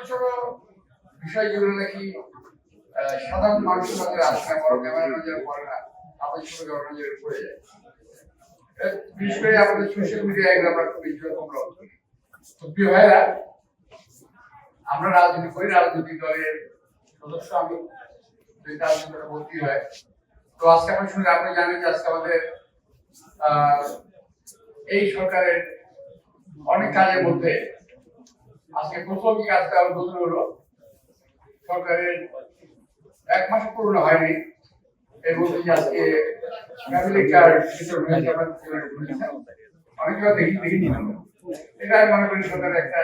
ছোট বিষয় যেগুলো নাকি সাধারণ মানুষের মধ্যে আসে না, বড় ক্যামেরা নজরে পড়ে না, আমাদের ছোট ক্যামেরা নজরে পড়ে যায়। বিশেষ করে আমাদের সোশ্যাল মিডিয়ায় আমরা খুব বেশি রকম সক্রিয় হয় না। আমরা রাজনীতি করি, রাজনৈতিক দলের সদস্য আমি, রাজনীতি ভর্তি হয়। তো আজকে আমরা শুনে আপনি জানেন যে আজকে আমাদের এই সরকারের অনেক কাজের মধ্যে আজকে প্রথম যে কাজটা উদ্বোধন হলো, সরকারের 1 মাস পূর্ণ হয়নি, এর মধ্যে যে আজকে ফ্যামিলি কার্ড অনেকগুলো দেখিনি। এটা আমি মনে করি সরকারের একটা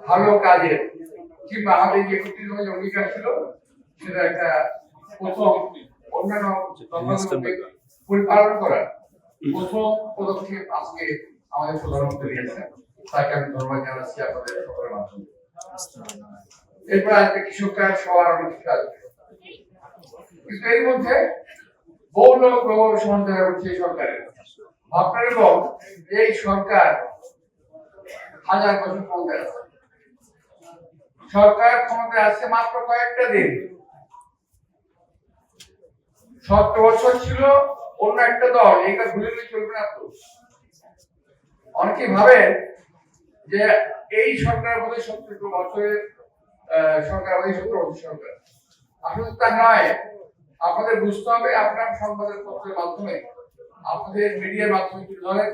ভালো কাজের, কিংবা আমাদের যে যে অঙ্গীকার ছিল সেটা একটা প্রথম অন্যান্য পরিপালন করার প্রথম পদক্ষেপ আজকে আমাদের প্রধানমন্ত্রী নিয়েছেন। তাকে আমি ধন্যবাদ জানাচ্ছি আপনাদের সকলের মাধ্যমে। এরপর আজকে কৃষক কার্ড সবার অনেক কিছু আসবে, কিন্তু এর মধ্যে বহু লোক সমালোচনা করছে এই সরকারের। আপনার এবং এই সরকার 1000 বছর ক্ষমতায় আছে, সরকার ক্ষমতায় আছে মাত্র কয়েকটা দিন। 70 বছর ছিল অন্য একটা দল, এটা ভুলে গেলে চলবে না। তো অনেকে ভাবে যে এই সরকার বোধহয় 70 বছরের সরকার, ওই 70 বছর সরকার। আসলে তা নয়। আপনাদের বুঝতে হবে, আপনার সংবাদের পত্রের মাধ্যমে, আপনাদের মিডিয়ার মাধ্যমে তুলে ধরেন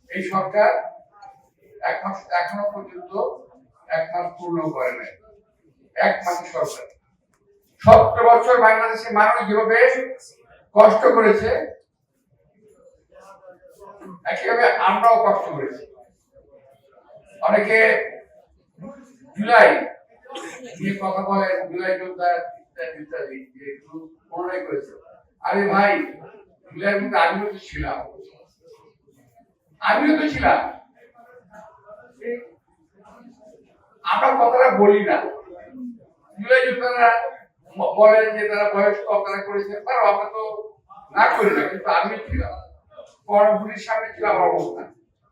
এই সরকার 1 মাস এখনো পর্যন্ত 1 মাস পূর্ণ করে নাই। 1 মাস সরকার 70 বছর বাংলাদেশের মানুষ যেভাবে কষ্ট করেছে, একইভাবে আমরাও কষ্ট করেছি। অনেকে জুলাই নিয়ে কথা বলে, জুলাই যোদ্ধা ইত্যাদি মনে করেছে। আরে ভাই, জুলাইয়ের মধ্যে আমিও তো ছিলাম, আমরা কথাটা বলি না। জুলাই যোদ্ধারা বলে যে তারা বয়স কম, তারা করেছে, তারা আমরা তো না করি না, কিন্তু আমি ছিলাম, কর্মভূমির সামনে ছিল আমার অবস্থান।